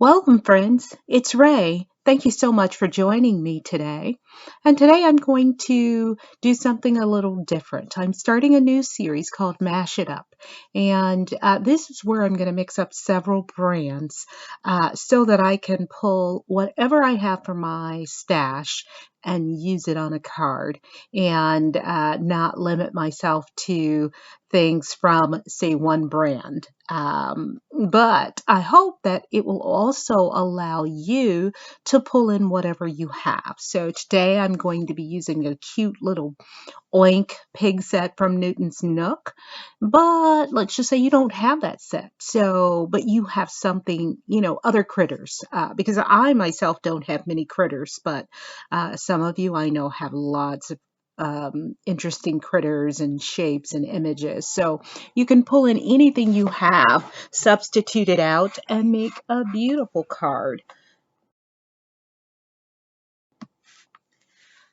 Welcome, friends. It's Ray. Thank you so much for joining me today. And today I'm going to do something a little different. I'm starting a new series called Mash It Up. And this is where I'm going to mix up several brands so that I can pull whatever I have from my stash and use it on a card and not limit myself to things from, say, one brand. But I hope that it will also allow you to pull in whatever you have. So today I'm going to be using a cute little oink pig set from Newton's Nook, but let's just say you don't have that set. But you have something, other critters, because I myself don't have many critters, but some of you I know have lots of interesting critters and shapes and images. So you can pull in anything you have, substitute it out, and make a beautiful card.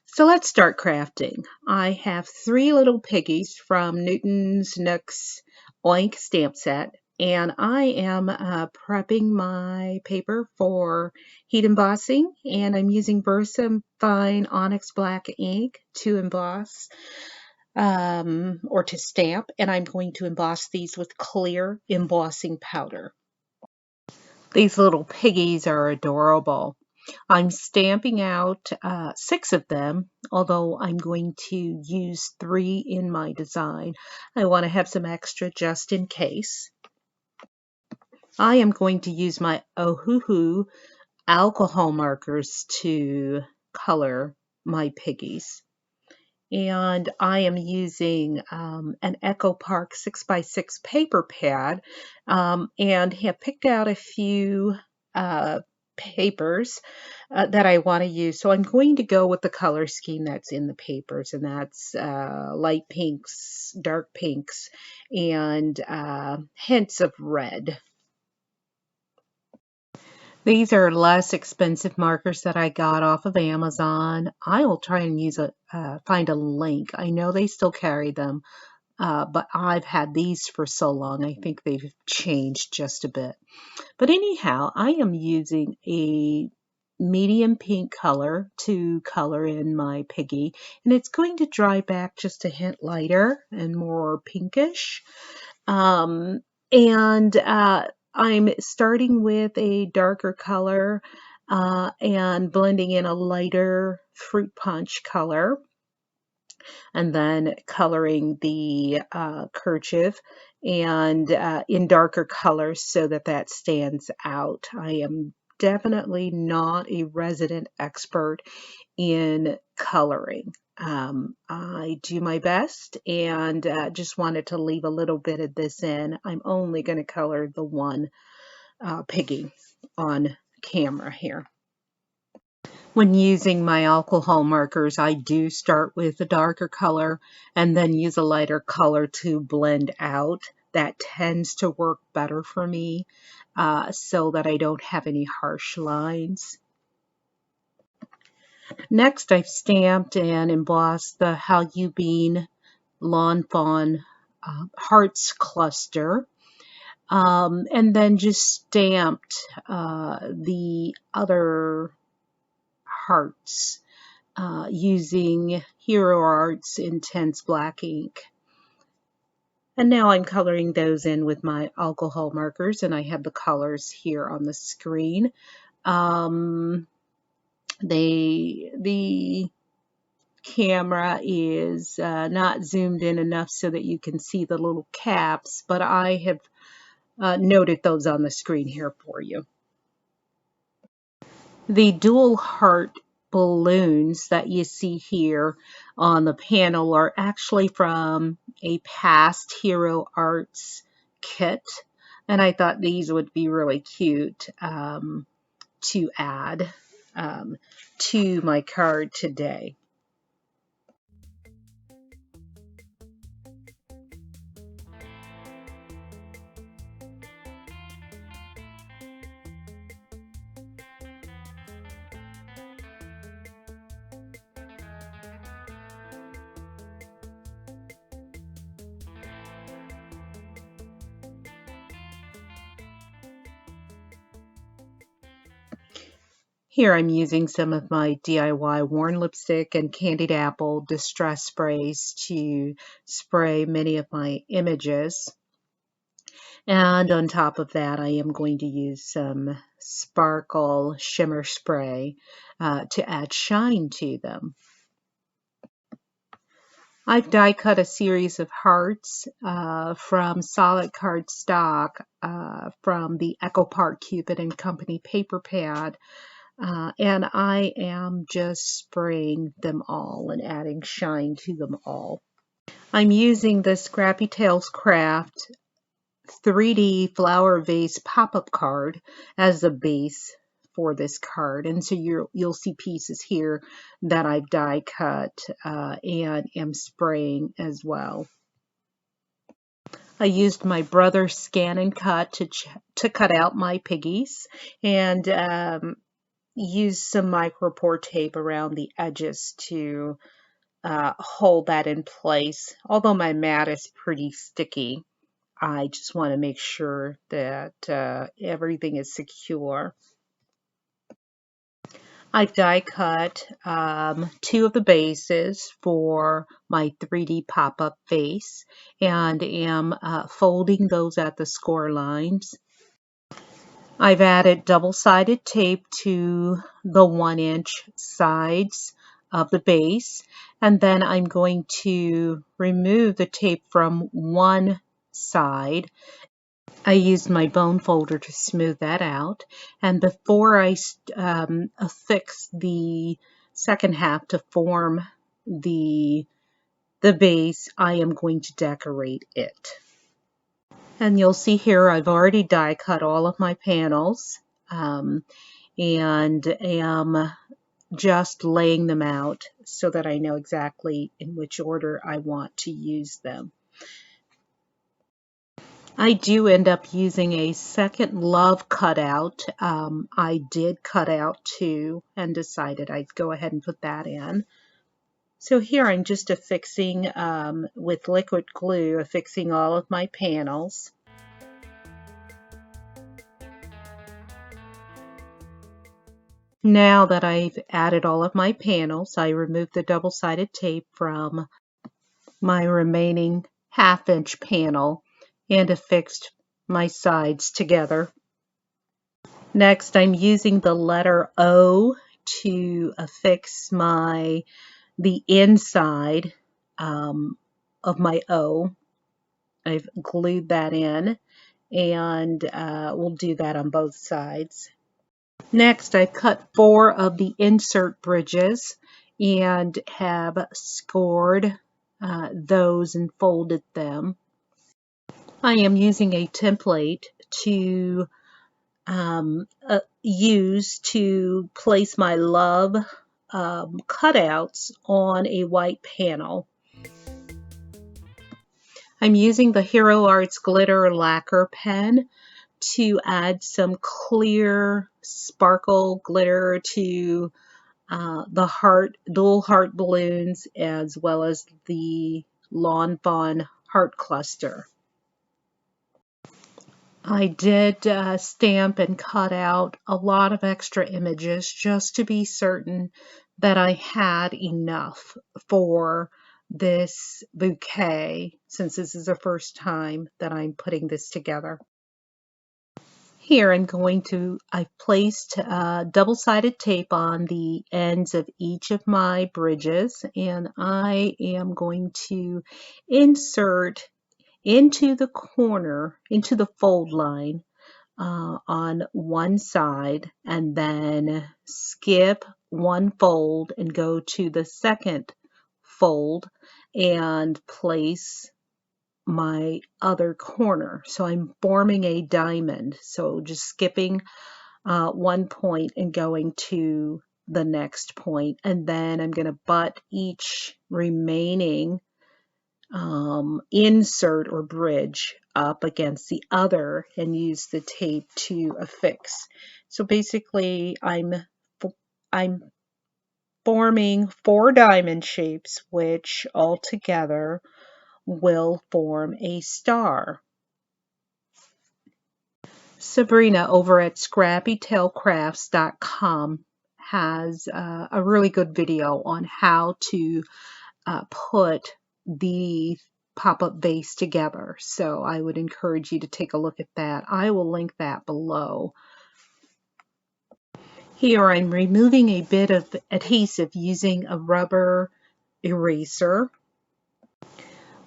So let's start crafting. I have three little piggies from Newton's Nook's Oink stamp set, and I am prepping my paper for heat embossing, and I'm using Versa Fine Onyx Black ink to emboss or to stamp, and I'm going to emboss these with clear embossing powder. These little piggies are adorable. I'm stamping out six of them, although I'm going to use three in my design. I want to have some extra just in case. I am going to use my Ohuhu alcohol markers to color my piggies. And I am using an echopark 6x6 paper pad and have picked out a few papers that I want to use. So I'm going to go with the color scheme that's in the papers, and that's light pinks, dark pinks, and hints of red. These are less expensive markers that I got off of Amazon. I will try and find a link. I know they still carry them, but I've had these for so long. I think they've changed just a bit. But anyhow, I am using a medium pink color to color in my piggy, and it's going to dry back just a hint lighter and more pinkish. And I'm starting with a darker color and blending in a lighter fruit punch color, and then coloring the kerchief and in darker colors so that that stands out. I am definitely not a resident expert in coloring. I do my best and just wanted to leave a little bit of this in. I'm only going to color the one piggy on camera here. When using my alcohol markers, I do start with a darker color and then use a lighter color to blend out. That tends to work better for me so that I don't have any harsh lines. Next, I've stamped and embossed the How You Bean Lawnfawn Hearts cluster. And then just stamped the other hearts using Hero Arts Intense Black ink. And now I'm coloring those in with my alcohol markers, and I have the colors here on the screen. The camera is not zoomed in enough so that you can see the little caps, but I have noted those on the screen here for you. The dual heart balloons that you see here on the panel are actually from a past Hero Arts kit, and I thought these would be really cute to add to my card today. Here I'm using some of my DIY worn lipstick and candied apple distress sprays to spray many of my images. And on top of that, I am going to use some sparkle shimmer spray to add shine to them. I've die cut a series of hearts from solid cardstock from the EchoPark Cupid and Company paper pad. And I am just spraying them all and adding shine to them all. I'm using the Scrappy Tail Crafts 3D flower vase pop-up card as a base for this card, and so you'll see pieces here that I've die cut and am spraying as well. I used my brother's scan and cut to cut out my piggies, and use some micro pour tape around the edges to hold that in place. Although my mat is pretty sticky, I just want to make sure that everything is secure. I've die cut 2 of the bases for my 3D pop-up vase and am folding those at the score lines. I've added double-sided tape to the 1-inch sides of the base, and then I'm going to remove the tape from one side. I used my bone folder to smooth that out, and before I affix the second half to form the base, I am going to decorate it. And you'll see here I've already die cut all of my panels and am just laying them out so that I know exactly in which order I want to use them. I do end up using a second love cutout. I did cut out 2 and decided I'd go ahead and put that in. So here I'm just affixing with liquid glue, affixing all of my panels. Now that I've added all of my panels, I remove the double-sided tape from my remaining 1/2-inch panel and affixed my sides together. Next, I'm using the letter O to affix the inside of my O. I've glued that in, and we'll do that on both sides. Next, I cut 4 of the insert bridges and have scored those and folded them. I am using a template to use to place my love cutouts on a white panel. I'm using the Hero Arts Glitter Lacquer pen to add some clear sparkle glitter to the dual heart balloons, as well as the lawnfawn heart cluster. I did stamp and cut out a lot of extra images just to be certain that I had enough for this bouquet, since this is the first time that I'm putting this together. Here I've placed double-sided tape on the ends of each of my bridges, and I am going to insert into the corner, into the fold line on one side, and then skip one fold and go to the second fold and place my other corner. So I'm forming a diamond. So just skipping one point and going to the next point, and then I'm going to butt each remaining insert or bridge up against the other and use the tape to affix. So basically I'm forming 4 diamond shapes, which all together will form a star. Sabrina over at scrappytailcrafts.com has a really good video on how to put the pop-up vase together. So I would encourage you to take a look at that. I will link that below. Here I'm removing a bit of adhesive using a rubber eraser.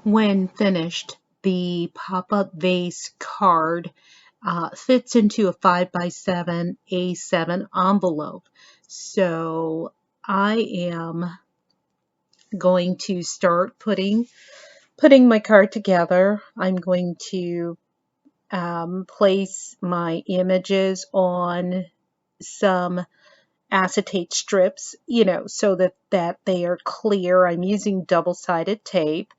When finished, the pop-up vase card fits into a 5x7 A7 envelope. So I am going to start putting my card together. I'm going to place my images on some acetate strips, so that they are clear. I'm using double-sided tape.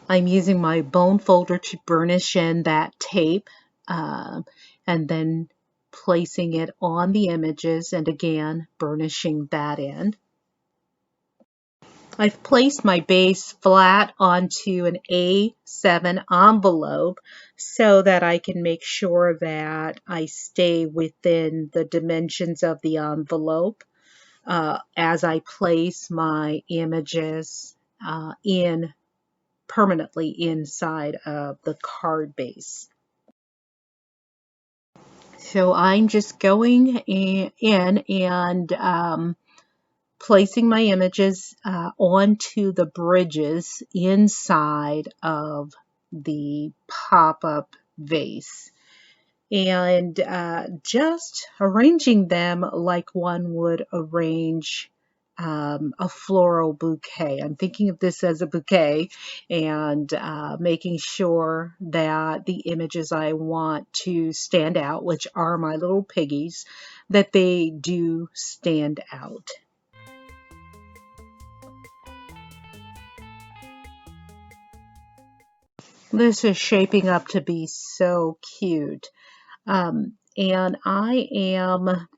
I'm using my bone folder to burnish in that tape, and then placing it on the images and again burnishing that in. I've placed my base flat onto an A7 envelope so that I can make sure that I stay within the dimensions of the envelope as I place my images in permanently inside of the card base. So I'm just going in and placing my images onto the bridges inside of the pop-up vase, and just arranging them like one would arrange a floral bouquet. I'm thinking of this as a bouquet, and making sure that the images I want to stand out, which are my little piggies, that they do stand out. This is shaping up to be so cute. And I am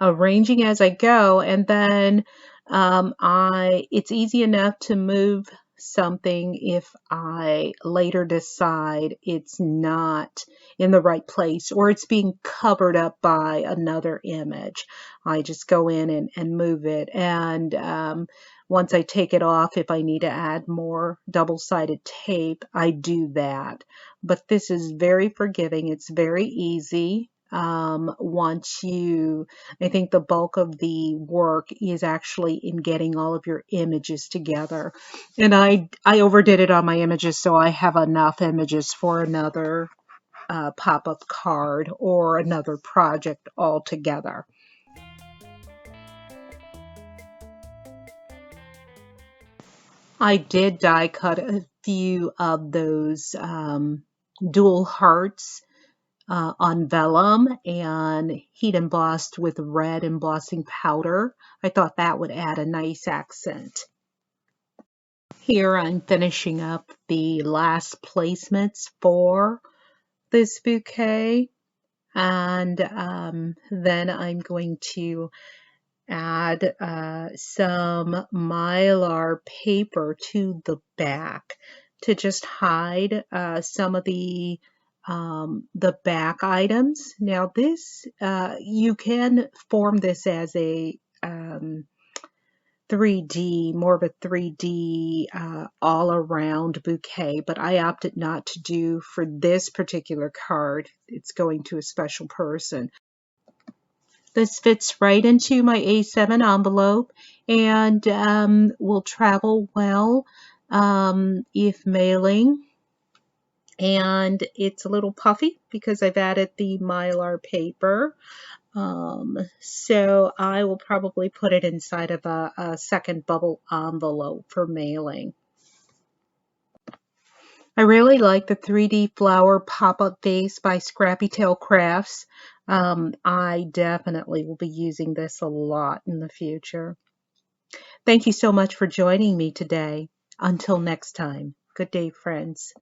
arranging as I go, and then it's easy enough to move something if I later decide it's not in the right place or it's being covered up by another image. I just go in and move it, and once I take it off, if I need to add more double-sided tape, I do that. But this is very forgiving. It's very easy. I think the bulk of the work is actually in getting all of your images together. And I overdid it on my images, so I have enough images for another pop-up card or another project altogether. I did die cut a few of those dual hearts on vellum and heat embossed with red embossing powder. I thought that would add a nice accent. Here I'm finishing up the last placements for this bouquet, and then I'm going to add some mylar paper to the back to just hide some of the back items. Now this, you can form this as a 3D, more of a 3D all-around bouquet, but I opted not to do for this particular card. It's going to a special person. This fits right into my A7 envelope and will travel well if mailing. And it's a little puffy because I've added the mylar paper. So I will probably put it inside of a second bubble envelope for mailing. I really like the 3D flower pop-up vase by Scrappy Tail Crafts. I definitely will be using this a lot in the future. Thank you so much for joining me today. Until next time, good day, friends.